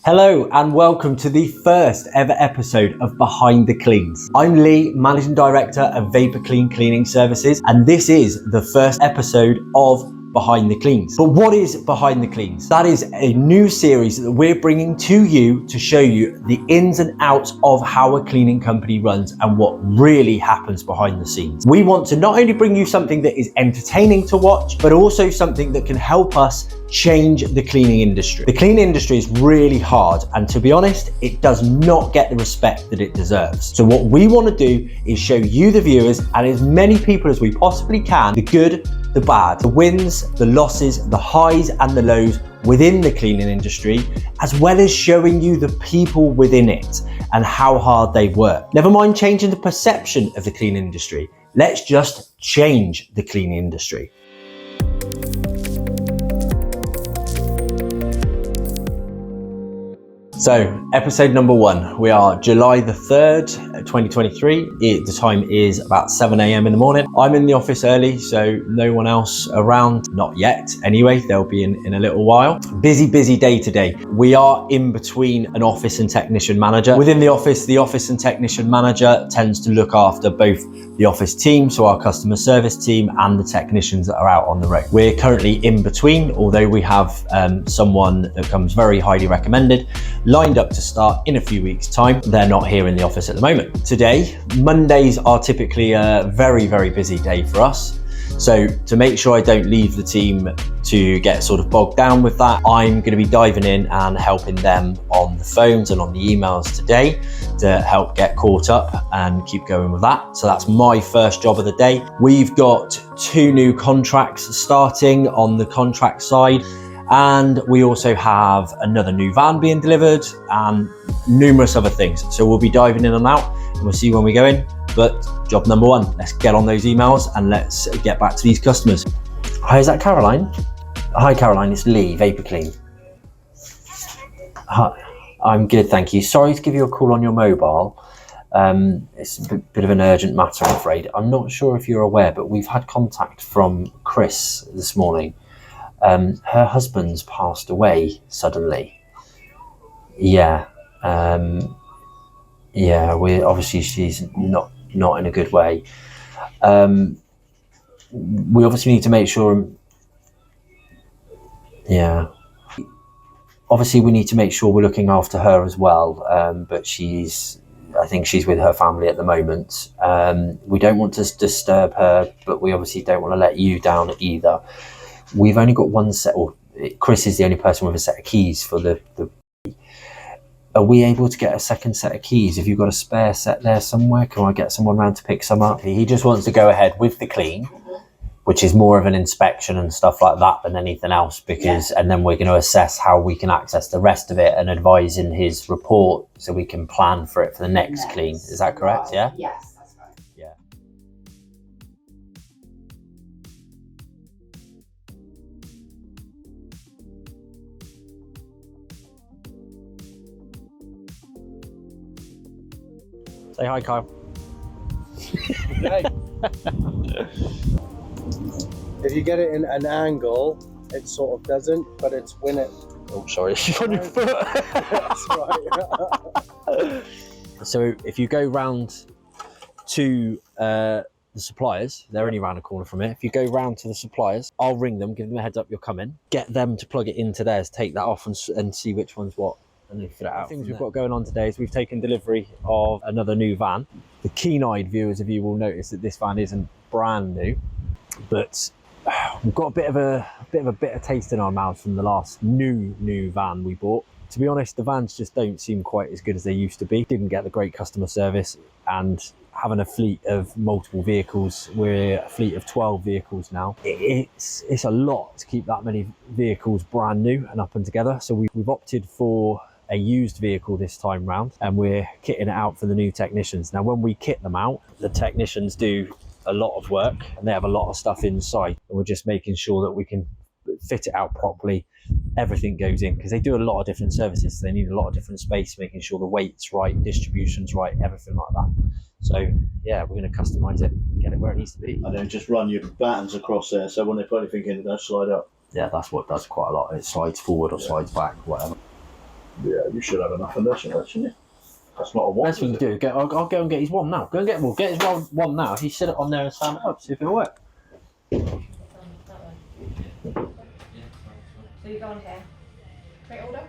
Hello and welcome to the first ever episode of Behind the Cleans. I'm Lee, Managing Director of Vapor Clean Cleaning Services, and this is the first episode of Behind the Cleans. But what is Behind the Cleans? That is a new series that we're bringing to you to show you the ins and outs of how a cleaning company runs and what really happens behind the scenes. We want to not only bring you something that is entertaining to watch, but also something that can help us change the cleaning industry. The cleaning industry is really hard, and to be honest, it does not get the respect that it deserves. So what we want to do is show you, the viewers, and as many people as we possibly can, the good, the bad, the wins, the losses, the highs and the lows within the cleaning industry, as well as showing you the people within it and how hard they work. Never mind changing the perception of the cleaning industry. Let's just change the cleaning industry. So, episode number 1, we are July the 3rd, 2023. The time is about 7 a.m. in the morning. I'm in the office early, so no one else around, not yet. Anyway, they'll be in a little while. Busy day today. We are in between an office and technician manager. Within the office and technician manager tends to look after both the office team, so our customer service team, and the technicians that are out on the road. We're currently in between, although we have someone that comes very highly recommended, lined up to start in a few weeks' time. They're not here in the office at the moment. Today, Mondays are typically a very busy day for us. So to make sure I don't leave the team to get sort of bogged down with that, I'm going to be diving in and helping them on the phones and on the emails today to help get caught up and keep going with that. So that's my first job of the day. We've got 2 new contracts starting on the contract side, and we also have another new van being delivered and numerous other things. So we'll be diving in and out, and we'll see when we go in. But job number 1, let's get on those emails and let's get back to these customers. Hi, is that Caroline? Hi Caroline, it's Lee, Vapor Clean. Hi, I'm good, thank you. Sorry to give you a call on your mobile. It's a bit of an urgent matter, I'm afraid. I'm not sure if you're aware, but we've had contact from Chris this morning. Her husband's passed away suddenly. Yeah, we're obviously, she's not in a good way. We obviously need to make sure. Yeah, obviously we need to make sure we're looking after her as well. But I think she's with her family at the moment. We don't want to disturb her, but we obviously don't want to let you down either. We've only got one set, or Chris is the only person with a set of keys for the. Are we able to get a second set of keys? Have you got a spare set there somewhere? Can I get someone around to pick some up? He just wants to go ahead with the clean, which is more of an inspection and stuff like that than anything else, and then we're going to assess how we can access the rest of it and advise in his report so we can plan for it for the next clean. Is that correct? Yeah? Yes, that's right. Yeah. Say hi, Kyle. Okay. If you get it in an angle, it sort of doesn't, but it's when it... Oh, sorry, she's on your foot. That's right. So if you go round to the suppliers, they're only round the corner from it. If you go round to the suppliers, I'll ring them, give them a heads up you're coming, get them to plug it into theirs, take that off and see which one's what, and then fit it out. Things we've got going on today is we've taken delivery of another new van. The keen-eyed viewers of you will notice that this van isn't brand new, but we've got a bit of a bitter taste in our mouths from the last new van we bought. To be honest, the vans just don't seem quite as good as they used to be. Didn't get the great customer service, and having a fleet of multiple vehicles, we're a fleet of 12 vehicles now. It's a lot to keep that many vehicles brand new and up and together. So we've opted for a used vehicle this time round, and we're kitting it out for the new technicians. Now, when we kit them out, the technicians do a lot of work and they have a lot of stuff inside, and we're just making sure that we can fit it out properly. Everything goes in because they do a lot of different services, so they need a lot of different space, making sure the weight's right, distribution's right, everything like that. So yeah, we're going to customize it, get it where it needs to be, and then just run your battens across there, so when they put anything in, it does slide up. Yeah, that's what does quite a lot. It slides forward or slides back, whatever. Yeah, You should have enough in there, shouldn't you? That's not a one. Best thing to do, I'll go and get his one now. Go and get his one now. If you sit it on there and stand it up, see if it'll work. So you go on here. Create order.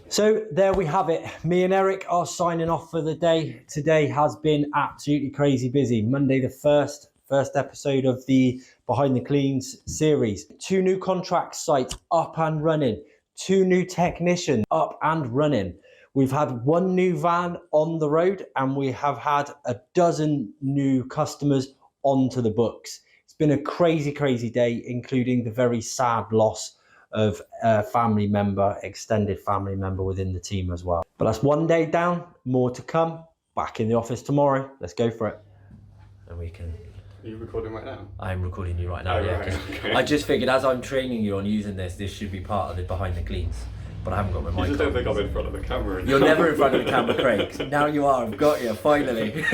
So there we have it. Me and Eric are signing off for the day. Today has been absolutely crazy busy. Monday the 1st, first episode of the Behind the Cleans series. 2 new contract sites up and running. 2 new technicians up and running. We've had 1 new van on the road and we have had a dozen new customers onto the books. It's been a crazy, crazy day, including the very sad loss of a family member, extended family member within the team as well. But that's 1 day down, more to come. Back in the office tomorrow. Let's go for it. And we can... Are you recording right now? I'm recording you right now, Oh, yeah. right, okay. I just figured as I'm training you on using this should be part of the Behind the Cleans. But I haven't got my mic You just don't on. think I'm in front of the camera. You're never in front of the camera, Craig. Now you are, I've got you, finally.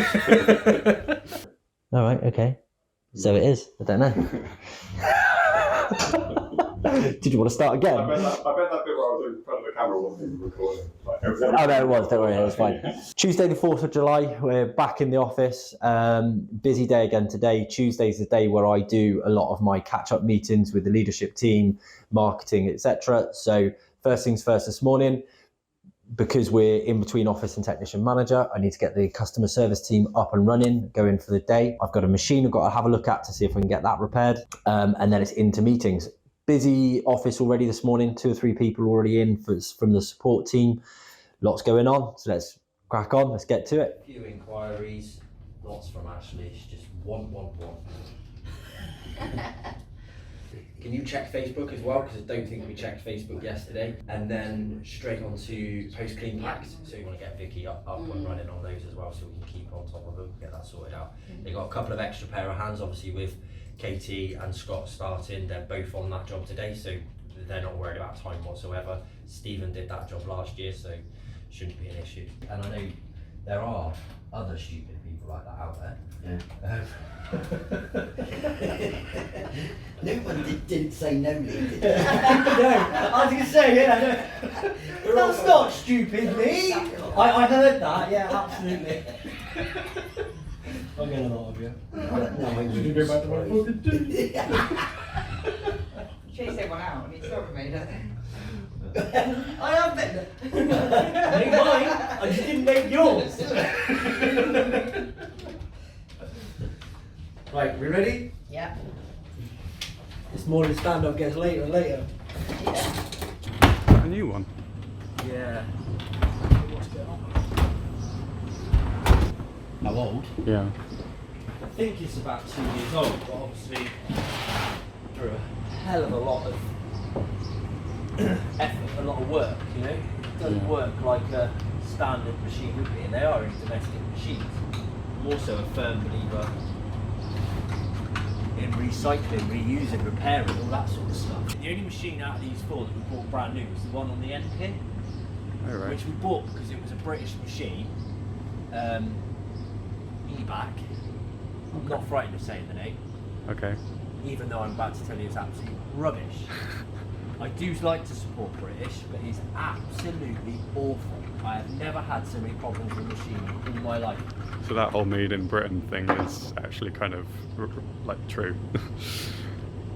All right, okay. So it is, I don't know. Did you want to start again? I bet that bit where I was in front of the camera wasn't even recording. Oh no, it was, don't worry, it was fine. Tuesday the 4th of July, we're back in the office. Busy day again today. Tuesday's the day where I do a lot of my catch-up meetings with the leadership team, marketing, etc. So first things first this morning, because we're in between office and technician manager, I need to get the customer service team up and running, go in for the day. I've got a machine I've got to have a look at to see if I can get that repaired. And then it's into meetings. Busy office already this morning, 2 or 3 people already in from the support team. Lots going on, so let's crack on, let's get to it. A few inquiries, lots from Ashley, she's just one. Can you check Facebook as well? Because I don't think we checked Facebook yesterday. And then straight on to post-clean packs. So you want to get Vicky up and running on those as well, so we can keep on top of them, get that sorted out. They got a couple of extra pair of hands, obviously with Katie and Scott starting. They're both on that job today, so they're not worried about time whatsoever. Stephen did that job last year, so shouldn't be an issue. And I know there are other stupid people like that out there. No one didn't say no, Lee, did No, I was going to say, yeah, no. That's not stupid, Lee. I heard that, yeah, absolutely. I'll get a lot of you. Did you go back to my book? Chase everyone out and it's not made it. I have made mine, I just didn't make yours. Right, we ready? Yeah. This morning stand-up gets later and later. A new one? Yeah. What's going on? How old? Yeah. I think it's about 2 years old, but obviously through a hell of a lot of effort, a lot of work, you know? It doesn't work like a standard machine would be, and they are domestic machines. I'm also a firm believer in recycling, reusing, repairing, all that sort of stuff. The only machine out of these 4 that we bought brand new was the one on the end here, Oh, right. which we bought because it was a British machine, e-back. I'm not frightened of saying the name, Okay. even though I'm about to tell you it's absolute rubbish. I do like to support British, but it's absolutely awful. I have never had so many problems with a machine in my life. So that whole made in Britain thing is actually kind of like true.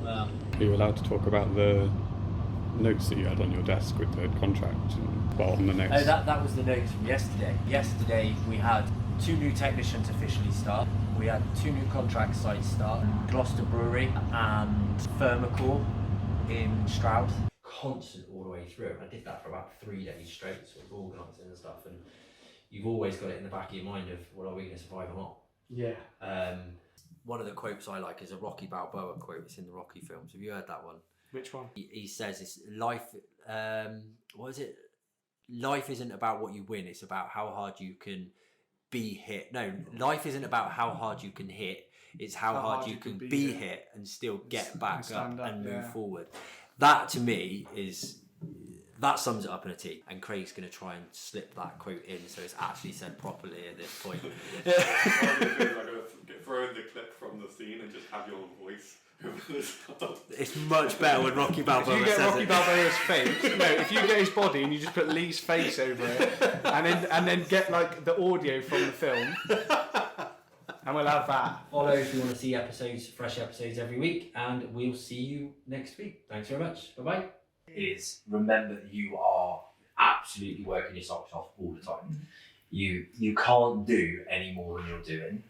Well, Are you allowed to talk about the notes that you had on your desk with the contract? Well, on the notes. oh, that was the notes from yesterday. Yesterday we had 2 new technicians officially start. We had 2 new contract sites start. Gloucester Brewery and Thermocor in Stroud. Constant all the way through. I did that for about 3 days straight, sort of organising and stuff. And you've always got it in the back of your mind of, well, are we going to survive or not? Yeah. One of the quotes I like is a Rocky Balboa quote. It's in the Rocky films. Have you heard that one? Which one? He says it's life. What is it? Life isn't about what you win. It's about how hard you can be hit. No, life isn't about how hard you can hit. It's how hard you can be hit and still get back up and move forward. That to me that sums it up in a T. And Craig's going to try and slip that quote in so it's actually said properly at this point. I'm going to get throw in the clip from the scene and just have your voice over the stuff. It's much better when Rocky Balboa If you get says Rocky it. Balboa's face, no, if you get his body and you just put Lee's face over it, and then get like the audio from the film, and we'll have that. Follow if you want to see fresh episodes every week, and we'll see you next week. Thanks very much. Bye bye. Is remember that you are absolutely working your socks off all the time. You can't do any more than you're doing,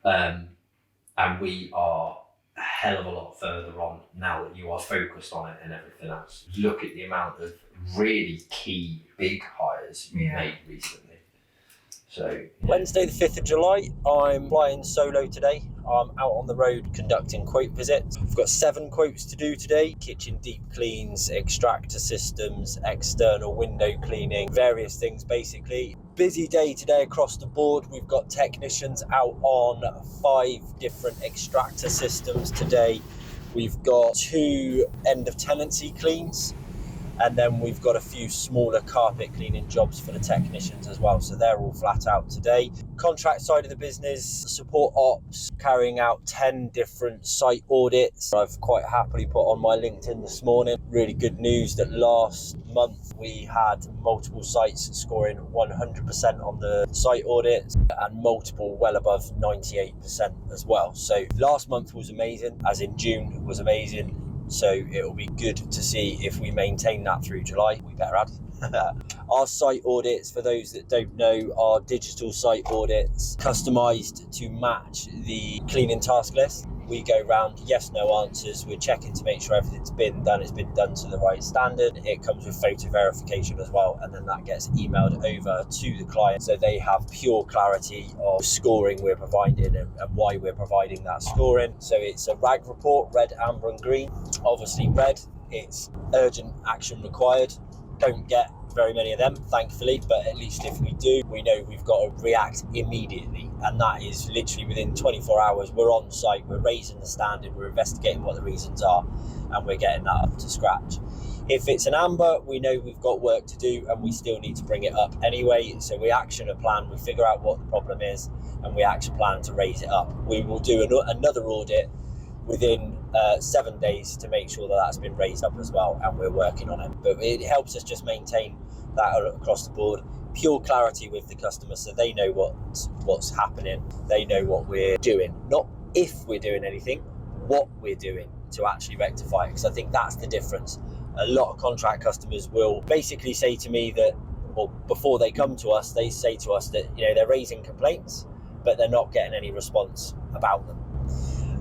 and we are a hell of a lot further on now that you are focused on it and everything else. Look at the amount of really key big hires you've made recently. So Wednesday the 5th of July, I'm flying solo today. I'm out on the road conducting quote visits. I've got 7 quotes to do today. Kitchen deep cleans, extractor systems, external window cleaning, various things basically. Busy day today across the board. We've got technicians out on 5 different extractor systems today. We've got 2 end of tenancy cleans, and then we've got a few smaller carpet cleaning jobs for the technicians as well. So they're all flat out today. Contract side of the business, support ops, carrying out 10 different site audits. I've quite happily put on my LinkedIn this morning. Really good news that last month we had multiple sites scoring 100% on the site audits and multiple well above 98% as well. So last month was amazing, as in June was amazing. So it'll be good to see if we maintain that through July. We better add. Our site audits, for those that don't know, are digital site audits, customised to match the cleaning task list. We go round yes, no answers. We're checking to make sure everything's been done. It's been done to the right standard. It comes with photo verification as well, and then that gets emailed over to the client, so they have pure clarity of scoring we're providing and why we're providing that scoring. So it's a RAG report, red, amber, and green. Obviously, red, it's urgent action required. Don't get very many of them, thankfully, but at least if we do, we know we've got to react immediately, and that is literally within 24 hours. We're on site, we're raising the standard, we're investigating what the reasons are, and we're getting that up to scratch. If it's an amber, we know we've got work to do and we still need to bring it up anyway, so we action a plan, we figure out what the problem is, and we action a plan to raise it up. We will do another audit within 7 days to make sure that that's been raised up as well, and we're working on it. But it helps us just maintain that across the board, pure clarity with the customer, so they know what's happening, they know what we're doing, not if we're doing anything, what we're doing to actually rectify it, because I think that's the difference. A lot of contract customers will basically say to me that, or before they come to us, they say to us that they're raising complaints, but they're not getting any response about them.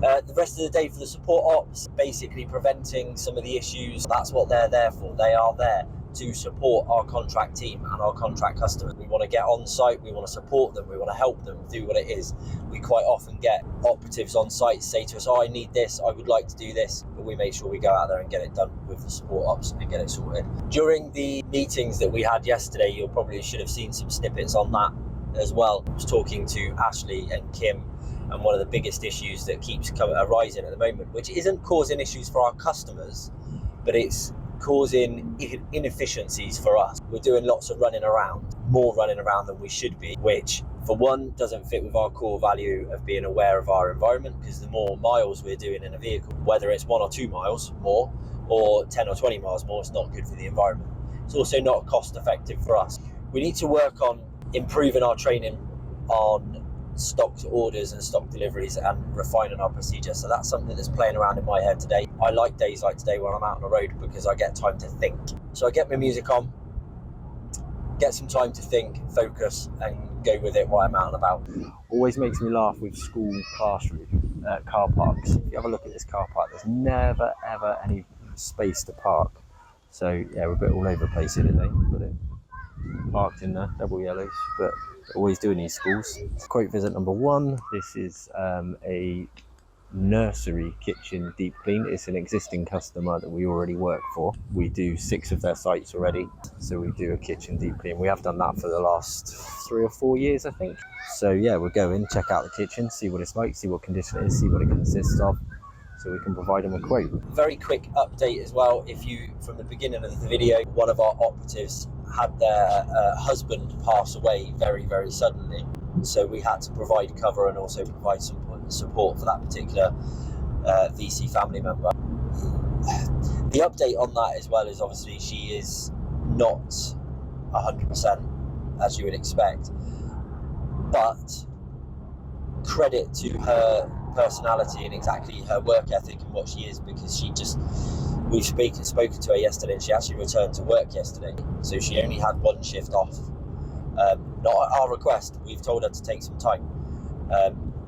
The rest of the day for the support ops, basically preventing some of the issues. That's what they're there for. They are there to support our contract team and our contract customers. We want to get on site, we want to support them, we want to help them do what it is. We quite often get operatives on site say to us, I need this, I would like to do this, but we make sure we go out there and get it done with the support ops and get it sorted. During the meetings that we had yesterday, you probably should have seen some snippets on that as well. I was talking to Ashley and Kim, and one of the biggest issues that keeps arising at the moment, which isn't causing issues for our customers, but it's causing inefficiencies for us. We're doing lots of running around, more running around than we should be, which for one doesn't fit with our core value of being aware of our environment, because the more miles we're doing in a vehicle, whether it's 1 or 2 miles more or 10 or 20 miles more, it's not good for the environment. It's also not cost effective for us. We need to work on improving our training on stock orders and stock deliveries and refining our procedures. So that's something that's playing around in my head today. I like days like today when I'm out on the road because I get time to think. So I get my music on, get some time to think, focus, and go with it while I'm out and about. Always makes me laugh with school classroom car parks. If you have a look at this car park, there's never ever any space to park. So yeah, we're a bit all over the place here today. Got it parked in there, double yellows, but always doing these schools. Quote visit number 1. This is a nursery kitchen deep clean. It's an existing customer that we already work for. We do 6 of their sites already, so we do a kitchen deep clean. We have done that for the last 3 or 4 years, I think. So yeah, we'll go in, check out the kitchen, see what it's like, see what condition it is, see what it consists of, so we can provide them a quote. Very quick update as well. If you, from the beginning of the video, one of our operatives had their husband pass away very, very suddenly. So we had to provide cover and also provide some support for that particular VC family member. The update on that as well is obviously she is not 100% as you would expect, but credit to her personality and exactly her work ethic and what she is, because we've spoken to her yesterday, and she actually returned to work yesterday, so she only had one shift off, not at our request. We've told her to take some time,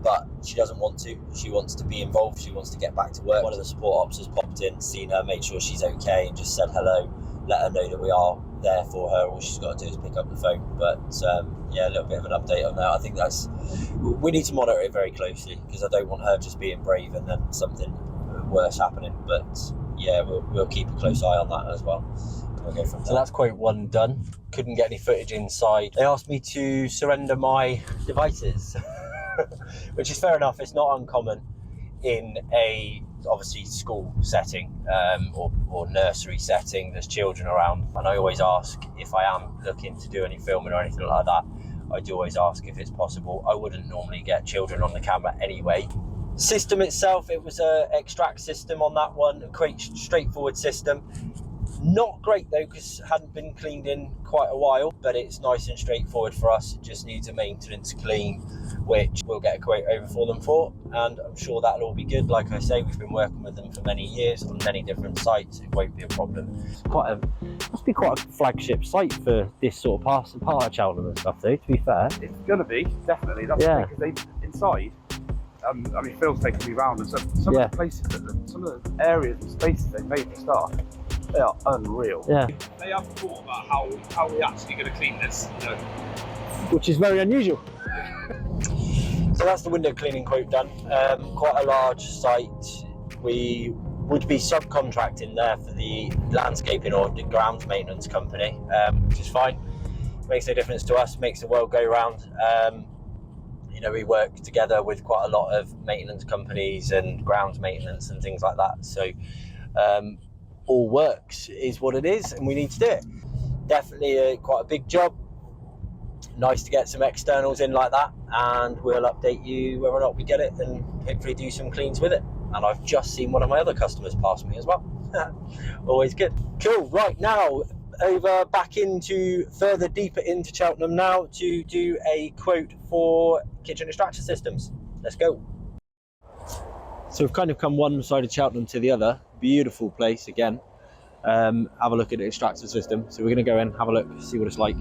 but she doesn't want to. She wants to be involved. She wants to get back to work. One of the support ops has popped in, seen her, made sure she's okay, and just said hello, let her know that we are there for her. All she's got to do is pick up the phone. But yeah, a little bit of an update on that. I think we need to monitor it very closely, because I don't want her just being brave and then something worse happening. But yeah, we'll keep a close eye on that as well. We'll go from there. So that's quote 1 done. Couldn't get any footage inside. They asked me to surrender my devices, which is fair enough. It's not uncommon in a obviously school setting or nursery setting. There's children around, and I always ask if I am looking to do any filming or anything like that. I do always ask if it's possible. I wouldn't normally get children on the camera anyway. System itself, it was a extract system on that one, a quite straightforward system. Not great though, because it hadn't been cleaned in quite a while, but it's nice and straightforward for us. It just needs a maintenance clean, which we'll get a quote over for them for, and I'm sure that'll all be good. Like I say, we've been working with them for many years on many different sites. It won't be a problem. It's must be quite a flagship site for this sort of part of Cheltenham and stuff though, to be fair. It's going to be, definitely. That's because they inside, I mean, Phil's taken me round, and some of the places, some of the areas and spaces they've made for staff, they are unreal. Yeah. They have thought about how we're actually going to clean this, you know. Which is very unusual. So that's the window cleaning quote done. Quite a large site. We would be subcontracting there for the landscaping or the grounds maintenance company, which is fine. Makes no difference to us, makes the world go round. You know, we work together with quite a lot of maintenance companies and grounds maintenance and things like that. So all works is what it is, and we need to do it. Definitely quite a big job. Nice to get some externals in like that, and we'll update you whether or not we get it and hopefully do some cleans with it. And I've just seen one of my other customers pass me as well. Always good. Cool, right now back further deeper into Cheltenham now to do a quote for kitchen extraction systems. Let's go. So we've kind of come one side of Cheltenham to the other. Beautiful place again. Have a look at the extractor system. So we're going to go in, have a look, see what it's like,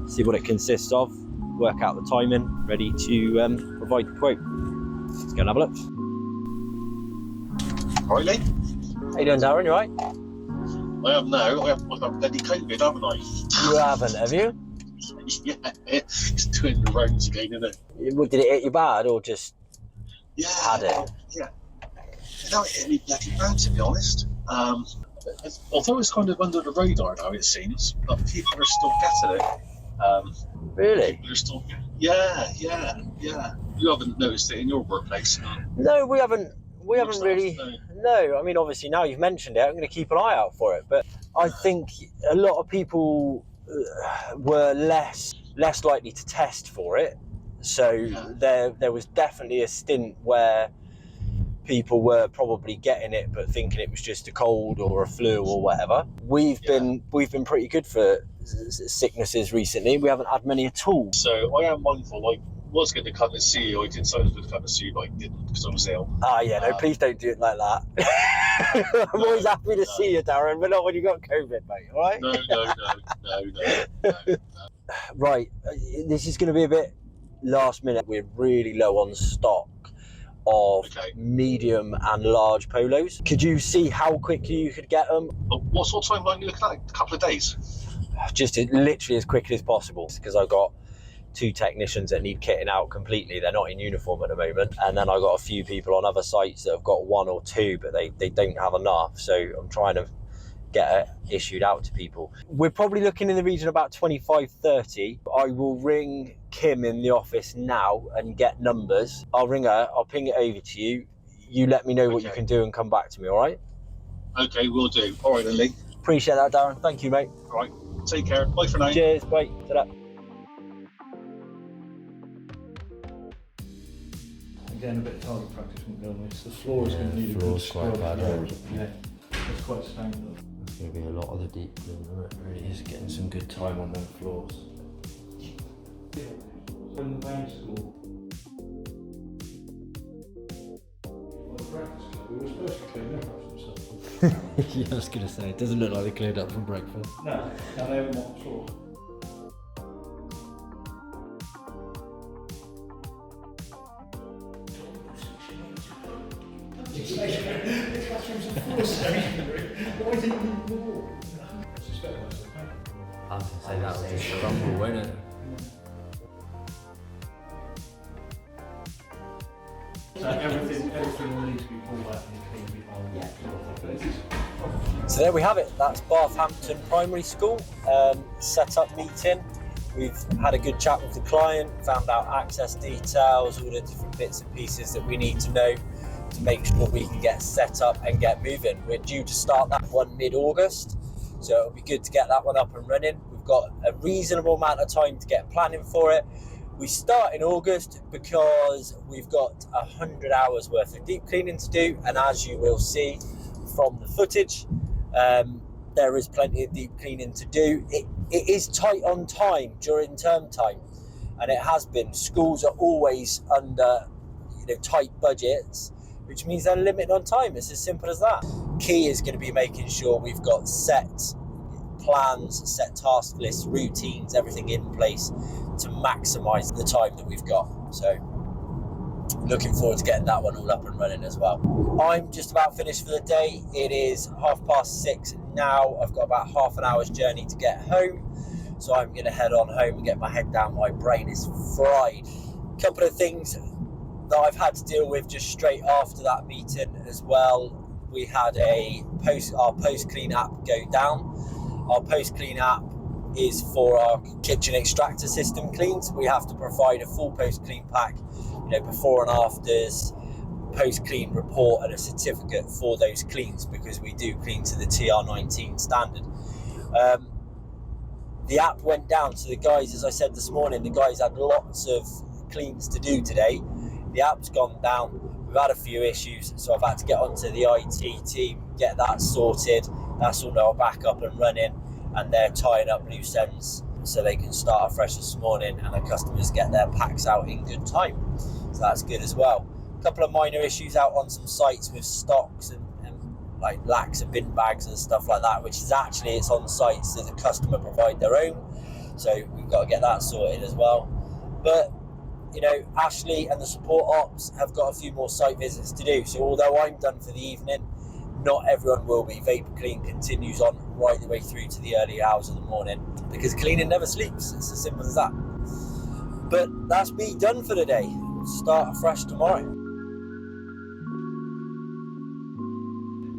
see what it consists of, work out the timing, ready to provide the quote. Let's go and have a look. Right, Lee? How you doing, Darren? You alright? I am now. I've bloody COVID, haven't I? You haven't, have you? Yeah, it's doing the rounds again, isn't it? Did it hit you bad or just had it? Yeah. No, it hit me bloody bad, to be honest. Although it's kind of under the radar now, it seems, but people are still getting it. Really? People are still. Yeah. You haven't noticed it in your workplace? No, we haven't. We haven't really. No, I mean, obviously now you've mentioned it, I'm going to keep an eye out for it. But I think a lot of people were less likely to test for it. So there was definitely a stint where people were probably getting it but thinking it was just a cold or a flu or whatever. We've been pretty good for sicknesses recently. We haven't had many at all. So I am mindful. I was going to come and see you. I did say I was going to come and see you, but I didn't because I was ill. No, please don't do it like that. I'm always happy to see you, Darren, but not when you got COVID, mate. All right? No. Right, this is going to be a bit last minute. We're really low on stock of medium and large polos. Could you see how quickly you could get them? What sort of time are you looking at? A couple of days? Just literally as quickly as possible, because I've got 2 technicians that need kitting out completely. They're not in uniform at the moment, and then I've got a few people on other sites that have got 1 or 2, but they don't have enough, so I'm trying to get it issued out to people. We're probably looking in the region about 25-30. I will ring Kim in the office now and get numbers. I'll ring her, I'll ping it over to you. You let me know what you can do and come back to me, all right? Okay, will do. All right then, Lee. Appreciate that, Darren. Thank you, mate. All right, take care. Bye for now. Cheers, bye. Ta-da. Again, a bit of target practice won't be on this. The floor is going to need a good scrub. Yeah, it's quite stained. It's going to be a lot of the deep clean, isn't it? Really is getting some good time on them floors. In the main school, the breakfast club, we were supposed to clean up after themselves. Yeah, I was going to say, it doesn't look like they cleared up from breakfast. No, and they haven't mopped the floor. Why didn't you leave the wall? I suspect that's the pattern. I was going to say that would just crumble, won't it? So everything will need to be pulled back and cleaned behind. So there we have it. That's Barthampton Primary School set-up meeting. We've had a good chat with the client, found out access details, all the different bits and pieces that we need to know to make sure we can get set up and get moving. We're due to start that one mid-August, so it'll be good to get that one up and running. We've got a reasonable amount of time to get planning for it. We start in August because we've got 100 hours worth of deep cleaning to do, and as you will see from the footage, there is plenty of deep cleaning to do. It is tight on time during term time, and it has been. Schools are always under tight budgets, which means they're limited on time. It's as simple as that. Key is going to be making sure we've got set plans, set task lists, routines, everything in place to maximise the time that we've got. So looking forward to getting that one all up and running as well. I'm just about finished for the day. It is 6:30 now. I've got about half an hour's journey to get home, so I'm going to head on home and get my head down. My brain is fried. A couple of things that I've had to deal with just straight after that meeting as well. We had our post clean app go down. Our post clean app is for our kitchen extractor system cleans. We have to provide a full post clean pack, before and afters, post clean report and a certificate for those cleans, because we do clean to the TR19 standard. The app went down, so the guys, as I said this morning, the guys had lots of cleans to do today. The app's gone down. We've had a few issues, so I've had to get onto the IT team, get that sorted. That's all now back up and running, and they're tying up loose ends so they can start afresh this morning and the customers get their packs out in good time. So that's good as well. A couple of minor issues out on some sites with stocks and like lacks and bin bags and stuff like that, which is actually, it's on sites that the customer provide their own. So we've got to get that sorted as well. But Ashley and the support ops have got a few more site visits to do. So although I'm done for the evening, not everyone will be. Vapor Clean continues on right the way through to the early hours of the morning, because cleaning never sleeps. It's as simple as that. But that's me done for the day. We'll start afresh tomorrow.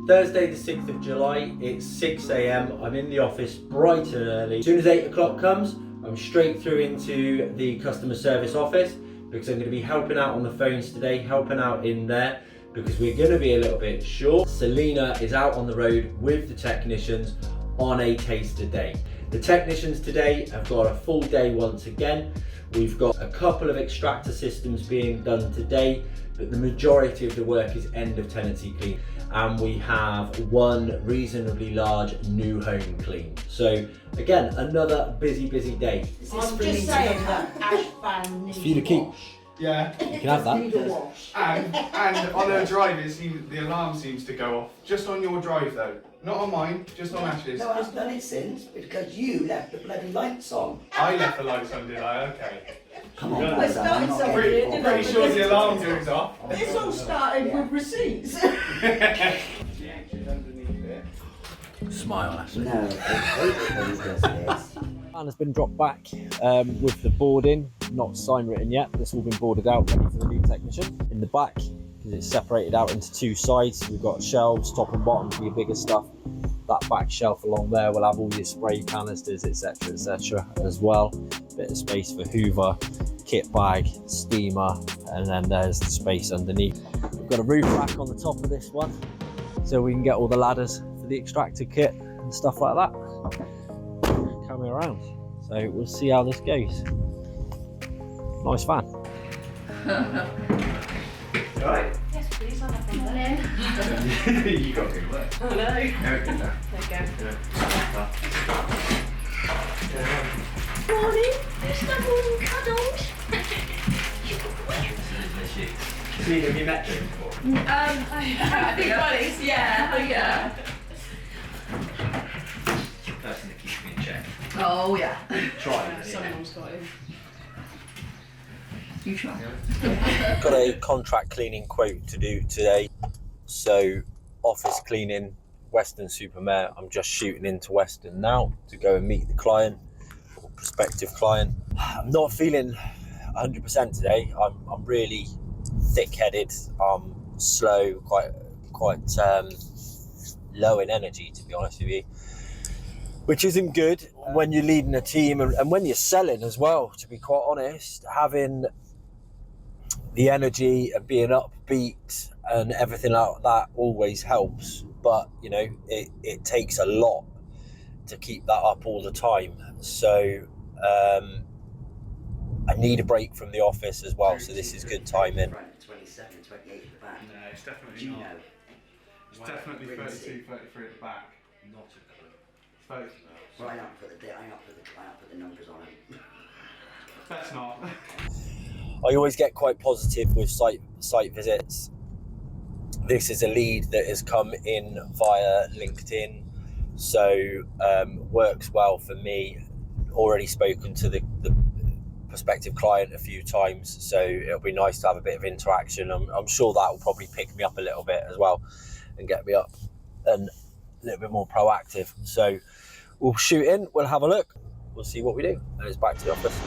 Thursday the 6th of July, it's 6 a.m. I'm in the office bright and early. As soon as 8 o'clock comes, I'm straight through into the customer service office, because I'm going to be helping out on the phones today, helping out in there, because we're going to be a little bit short. Selena is out on the road with the technicians on a case today. The technicians today have got a full day once again. We've got a couple of extractor systems being done today, but the majority of the work is end of tenancy clean. And we have one reasonably large new home clean. So again, another busy day. I'm just saying that ash fan needs For you to keep. Yeah. You can have that. And on her drive, the alarm seems to go off. Just on your drive though. Not on mine, just on Ash's. No, I've done it since, because you left the bloody lights on. I left the lights on, did I? Okay. Come on, Well, it started somewhere, didn't it? Pretty sure the alarm goes off. This all started with receipts. The action's underneath it. Smile, Ashley. No, everybody does this. Plan has been dropped back with the boarding, not sign written yet. This all been boarded out, ready for the new technician. In the back, because it's separated out into two sides, we've got shelves, top and bottom for your bigger stuff. That back shelf along there will have all your spray canisters, etc., as well. Bit of space for Hoover, kit bag, steamer, and then there's the space underneath. We've got a roof rack on the top of this one, so we can get all the ladders for the extractor kit and stuff like that coming around. So we'll see how this goes. Nice van. Right. Yes, please. I'll have one then. You got to do work. I know. There we go. There you go. Yeah. Morning. Snuggle and cuddles. See, have you met them before? I think buddies. Yeah. Person that keeps me in check. Oh yeah. Try. Someone's got him. You try. Got a contract cleaning quote to do today. So office cleaning, Weston Mare. I'm just shooting into Weston now to go and meet the client or prospective client. I'm not feeling 100% today. I'm really thick-headed. I'm slow, quite low in energy, to be honest with you, which isn't good when you're leading a team and when you're selling as well, to be quite honest. Having the energy and being upbeat and everything like that always helps, but you know, it takes a lot to keep that up all the time. So I need a break from the office as well, so this is good timing. 27, 28 at the back. No, it's definitely Do you not. know? It's definitely 32, 33 at the back. Not a clue. 30. Well, I don't put the numbers on it. That's not. I always get quite positive with site visits. This is a lead that has come in via LinkedIn, so works well for me. Already spoken to the prospective client a few times, so it'll be nice to have a bit of interaction. I'm sure that will probably pick me up a little bit as well and get me up and a little bit more proactive. So we'll shoot in, we'll have a look, we'll see what we do, and it's back to the office.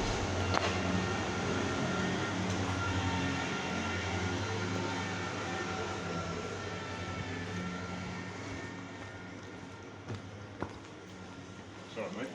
Sorry, mate.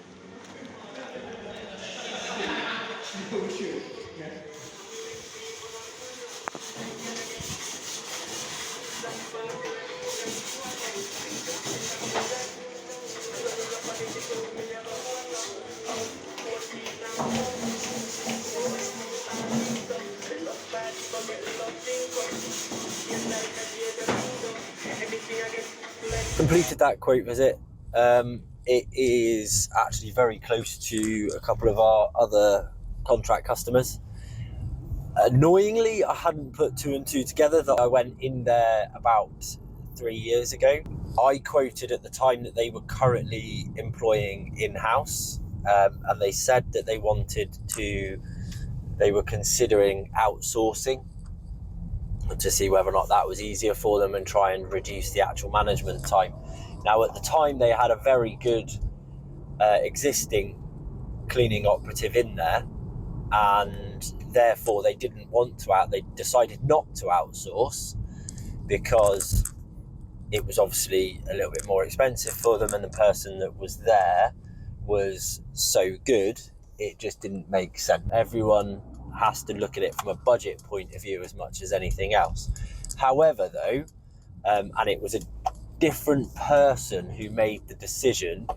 Completed that quote visit. It is actually very close to a couple of our other contract customers. Annoyingly, I hadn't put two and two together that I went in there about 3 years ago. I quoted at the time that they were currently employing in-house, and they said that they were considering outsourcing to see whether or not that was easier for them and try and reduce the actual management time. Now, at the time, they had a very good existing cleaning operative in there, and therefore they didn't want to they decided not to outsource because it was obviously a little bit more expensive for them, and the person that was there was so good, it just didn't make sense. Everyone has to look at it from a budget point of view as much as anything else. However, though, and it was a different person who made the decision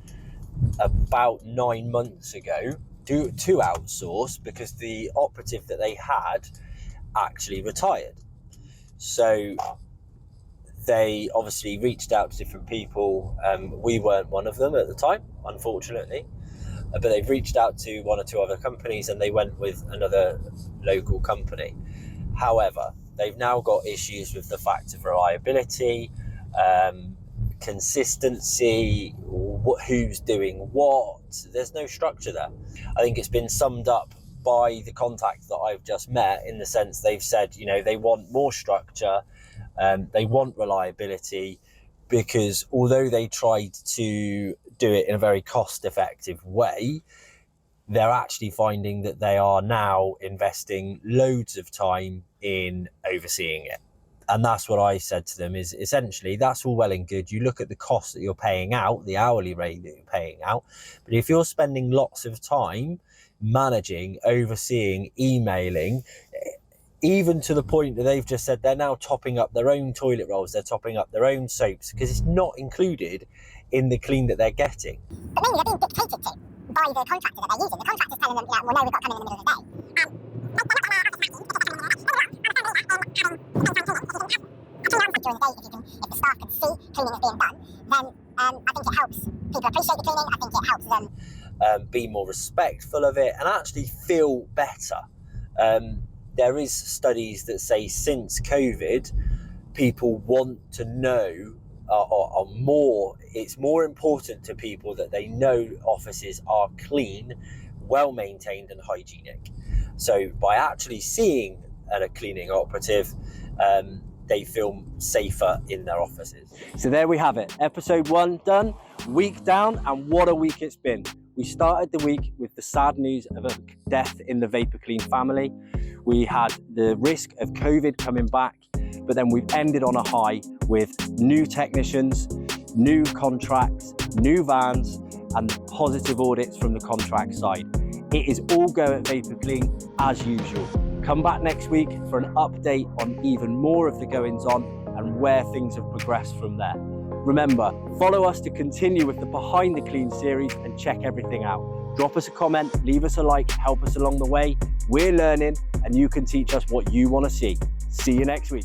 about 9 months ago to outsource, because the operative that they had actually retired. So they obviously reached out to different people. We weren't one of them at the time, unfortunately, but they've reached out to one or two other companies and they went with another local company. However, they've now got issues with the fact of reliability, consistency, who's doing what. There's no structure there. I think it's been summed up by the contact that I've just met, in the sense they've said, you know, they want more structure, they want reliability, because although they tried to do it in a very cost-effective way, they're actually finding that they are now investing loads of time in overseeing it. And that's what I said to them, is essentially that's all well and good. You look at the cost that you're paying out, the hourly rate that you're paying out, but if you're spending lots of time managing, overseeing, emailing, even to the point that they've just said they're now topping up their own toilet rolls, they're topping up their own soaps, because it's not included in the clean that they're getting. But mainly they're being dictated to by the contractor that they're using. The contractor's telling them, yeah, well, no, we've got to come in the middle of the day. during the day, if the staff can see cleaning is being done, then I think it helps people appreciate the cleaning. I think it helps them be more respectful of it and actually feel better. There is studies that say since COVID, people want to know it's more important to people that they know offices are clean, well maintained and hygienic. So by actually seeing a cleaning operative, they feel safer in their offices. So there we have it, episode 1 done, week down, and what a week it's been. We started the week with the sad news of a death in the Vapor Clean family. We had the risk of COVID coming back, but then we've ended on a high with new technicians, new contracts, new vans, and positive audits from the contract side. It is all go at Vapor Clean as usual. Come back next week for an update on even more of the goings on and where things have progressed from there. Remember, follow us to continue with the Behind the Clean series and check everything out. Drop us a comment, leave us a like, help us along the way. We're learning and you can teach us what you want to see. See you next week.